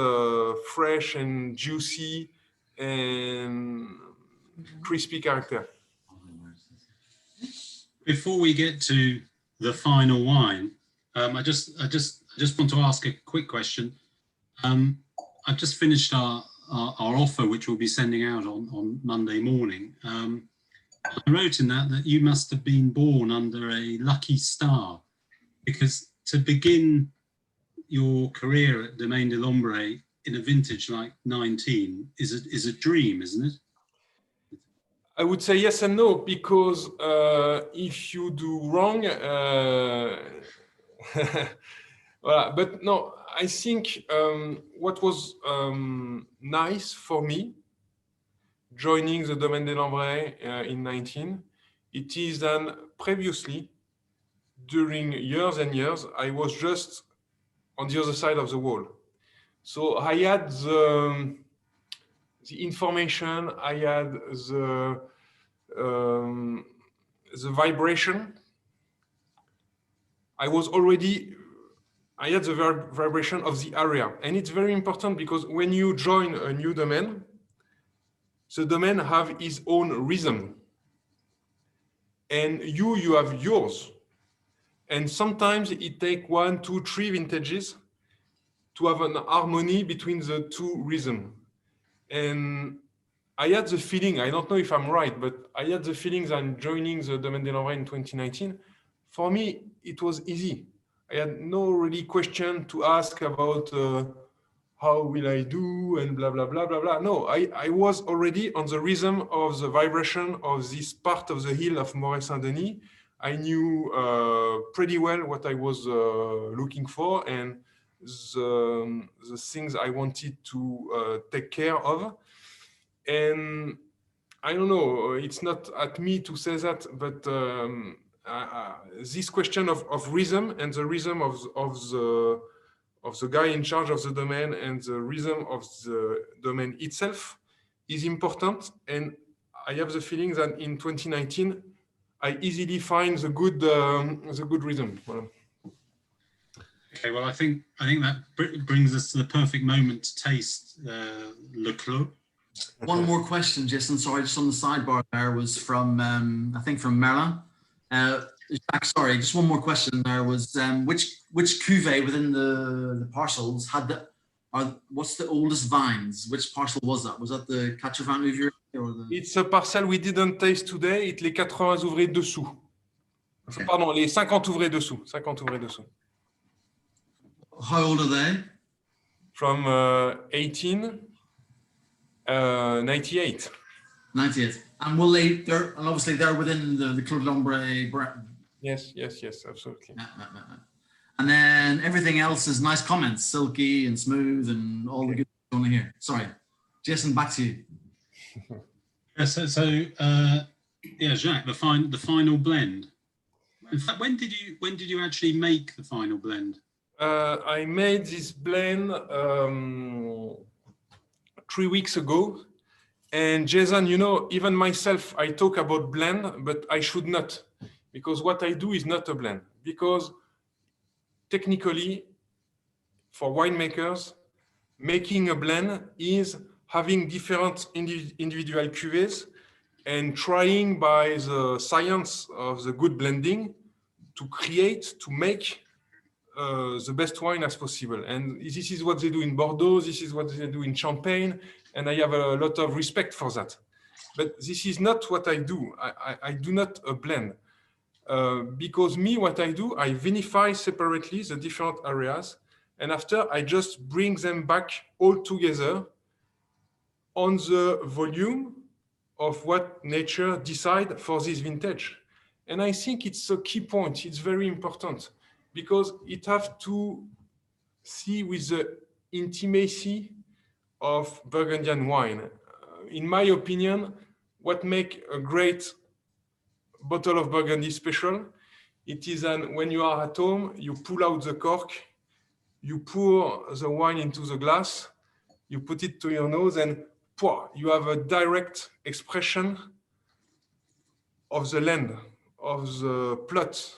fresh and juicy and crispy character. Before we get to the final wine, I just want to ask a quick question. I've just finished our offer, which we'll be sending out on Monday morning. I wrote in that you must have been born under a lucky star, because to begin your career at Domaine de Lambrays in a vintage like 19 is a dream, isn't it? I would say yes and no, because if you do wrong, well, but no, I think what was nice for me joining the Domaine des Lambrays in 19, it is that previously, during years and years, I was just on the other side of the wall. So I had the information, I had the vibration. I had the vibration of the area. And it's very important because when you join a new domain, the domain have its own rhythm. And you have yours. And sometimes it takes 1, 2, 3 vintages to have an harmony between the two rhythms. And I had the feeling, I don't know if I'm right, but I had the feeling that joining the Domaine des Lambrays in 2019, for me, it was easy. I had no really question to ask about how will I do and blah, blah, blah, blah, blah. No, I was already on the rhythm of the vibration of this part of the hill of Moret-Saint-Denis. I knew pretty well what I was looking for and the things I wanted to take care of. And I don't know, it's not at me to say that, but this question of rhythm and the rhythm of the guy in charge of the domain and the rhythm of the domain itself is important. And I have the feeling that in 2019, I easily find the good rhythm. Voilà. Okay, well, I think that brings us to the perfect moment to taste Le Clos. One more question, Jason. Sorry, just on the sidebar there was from, I think from Merlin. Jacques, sorry, just one more question there was, which cuvée within the parcels had what's the oldest vines? Which parcel was that? Was that the 80 Ouvrées or the... It's a parcel we didn't taste today. It's les 80 Ouvrées dessous. Okay. Pardon, les 50 Ouvrées dessous. 50 Ouvrées dessous. How old are they? From 1898. 98. And will they're obviously they're within the Clos des Lambrays brand. Yes, absolutely. And then everything else is nice comments, silky and smooth and all the good stuff on here. Sorry, Jason, back to you. Yeah, Jacques, the final blend. In fact, when did you actually make the final blend? I made this blend 3 weeks ago. And Jason, you know, even myself, I talk about blend, but I should not, because what I do is not a blend. Because technically, for winemakers, making a blend is having different individual cuvées and trying by the science of the good blending to create, to make the best wine as possible. And this is what they do in Bordeaux, this is what they do in Champagne, and I have a lot of respect for that. But this is not what I do. I do not blend. Because me, what I do, I vinify separately the different areas, and after I just bring them back all together on the volume of what nature decide for this vintage. And I think it's a key point. It's very important because it has to see with the intimacy of Burgundian wine. In my opinion, what makes a great bottle of Burgundy special, it is when you are at home, you pull out the cork, you pour the wine into the glass, you put it to your nose, and you have a direct expression of the land, of the plot,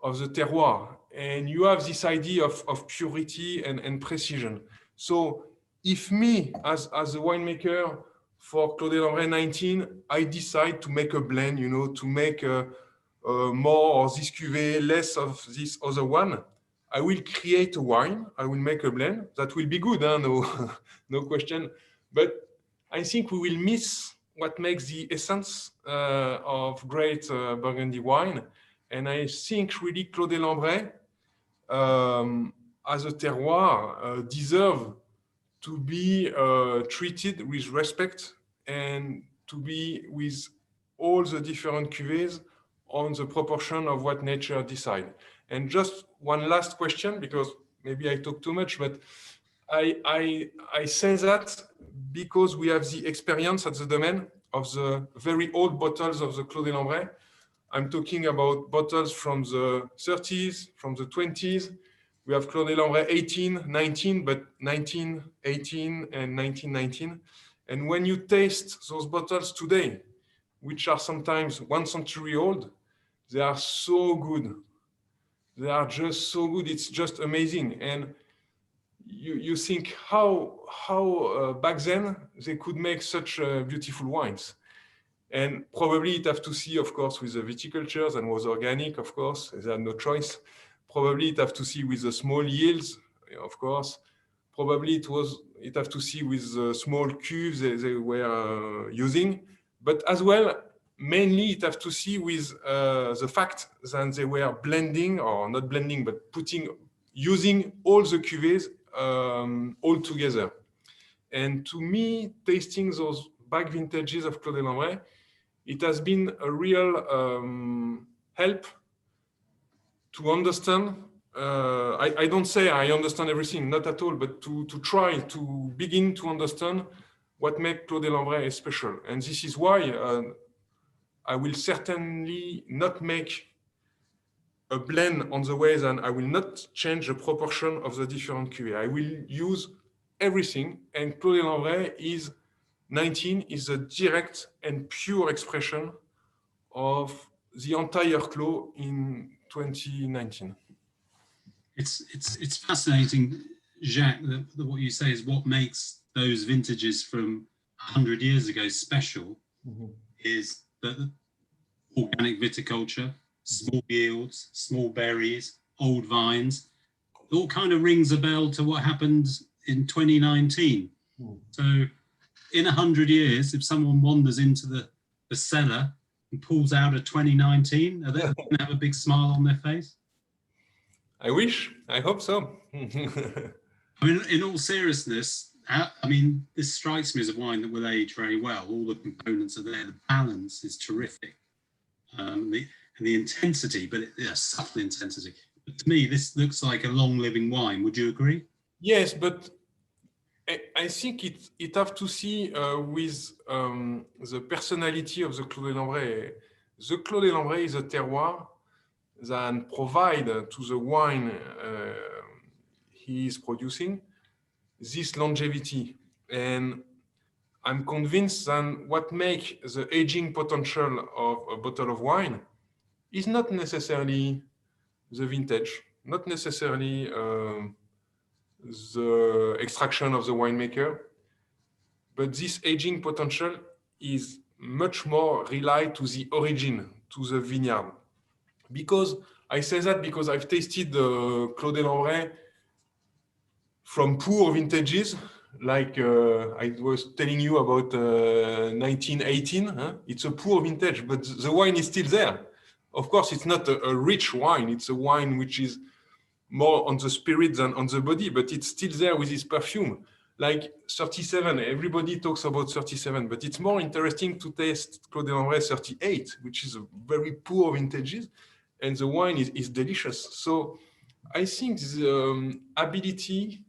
of the terroir. And you have this idea of purity and precision. So if me, as a winemaker for Clos des Lambrays 19, I decide to make a blend, you know, to make more of this cuvée, less of this other one, I will create a wine, I will make a blend that will be good, huh? No, no question. But I think we will miss what makes the essence of great Burgundy wine. And I think really Clos des Lambrays, as a terroir, deserve to be treated with respect and to be with all the different cuvées on the proportion of what nature decide. And just one last question, because maybe I talk too much, but I say that because we have the experience at the Domaine of the very old bottles of the Clos des Lambrays. I'm talking about bottles from the 30s, from the 20s. We have Clos des Lambrays 18, 19, but 19, 18, and 1919. And when you taste those bottles today, which are sometimes 1 century old, they are so good. They are just so good. It's just amazing. And you think how back then they could make such beautiful wines. And probably it have to see, of course, with the viticultures and was organic, of course, they had no choice. Probably it have to see with the small yields, of course. Probably it have to see with the small cuves they were using. But as well, mainly it have to see with the fact that they were blending, or not blending, but using all the cuvées all together. And to me, tasting those back vintages of Clos des Lambrays, it has been a real help to understand. I don't say I understand everything, not at all, but to try to begin to understand what makes Clos des Lambrays special. And this is why I will certainly not make a blend on the way, and I will not change the proportion of the different cuvées. I will use everything, and Clos des Lambrays is 19 is a direct and pure expression of the entire Clos in 2019. It's fascinating, Jacques, that what you say is what makes those vintages from 100 years ago special is that organic viticulture, small yields, small berries, old vines, it all kind of rings a bell to what happened in 2019. So in 100 years, if someone wanders into the cellar and pulls out a 2019, are they going to have a big smile on their face? I wish. I hope so. I mean, in all seriousness, I mean, this strikes me as a wine that will age very well. All the components are there. The balance is terrific. And the intensity, but subtle intensity. But to me, this looks like a long-living wine. Would you agree? Yes, but I think it have to see with the personality of the Clos des Lambrays. The Clos des Lambrays is a terroir that provide to the wine he is producing this longevity. And I'm convinced that what makes the aging potential of a bottle of wine is not necessarily the vintage, not necessarily the extraction of the winemaker, but this aging potential is much more relied to the origin, to the vineyard. Because I say that because I've tasted the Clos des Lambrays from poor vintages, like I was telling you about 1918. Huh? It's a poor vintage, but the wine is still there. Of course, it's not a rich wine. It's a wine which is more on the spirit than on the body, but it's still there with its perfume. Like 37, everybody talks about 37, but it's more interesting to taste Clos des Lambrays 38, which is a very poor vintages, and the wine is delicious. So I think the ability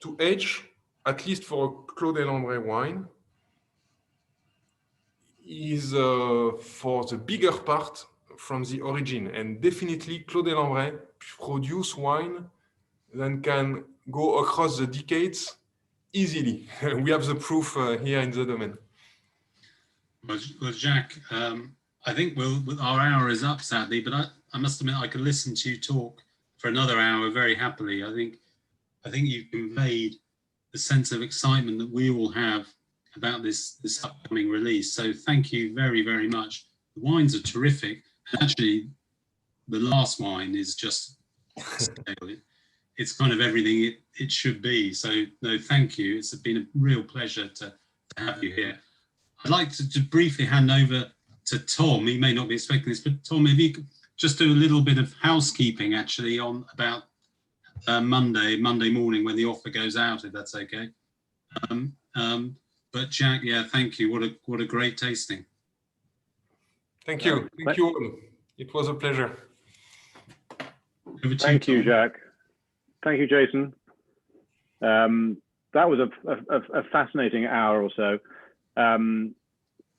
to age, at least for a Clos des Lambrays wine, is for the bigger part from the origin. And definitely Clos des Lambrays produce wine that can go across the decades easily. We have the proof here in the Domaine. Well, Jacques, I think our hour is up, sadly, but I must admit I could listen to you talk for another hour very happily. I think you've conveyed the sense of excitement that we all have about this upcoming release. So thank you very, very much. The wines are terrific. And actually, the last wine is just it's kind of everything it should be. So no, thank you. It's been a real pleasure to have you here. I'd like to briefly hand over to Tom. He may not be expecting this, but Tom, if you could just do a little bit of housekeeping actually on about Monday morning when the offer goes out, if that's okay. But Jacques, yeah, thank you. What a great tasting. Thank you. Thank you all. It was a pleasure. Thank you, Jacques. Thank you, Jason. That was a fascinating hour or so. I'm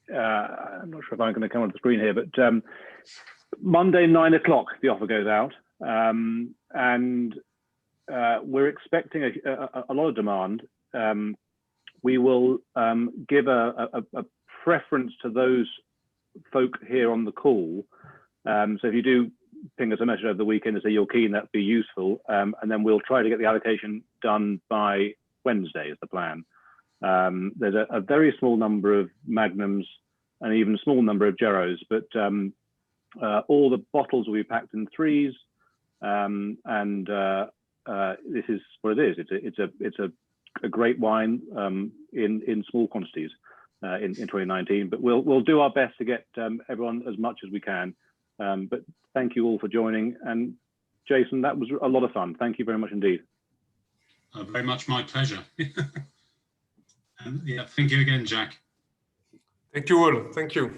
not sure if I'm going to come on the screen here, but Monday, 9 o'clock, the offer goes out. And we're expecting a lot of demand. We will give a preference to those folk here on the call. So if you do ping us a message over the weekend and say you're keen, that'd be useful. And then we'll try to get the allocation done by Wednesday is the plan. There's a very small number of Magnums and even a small number of Geros, but all the bottles will be packed in threes. And this is what it is. It's a great wine in small quantities in 2019. But we'll do our best to get everyone as much as we can. But thank you all for joining. And Jason, that was a lot of fun. Thank you very much indeed. Very much my pleasure. And yeah, thank you again, Jacques. Thank you all. Thank you.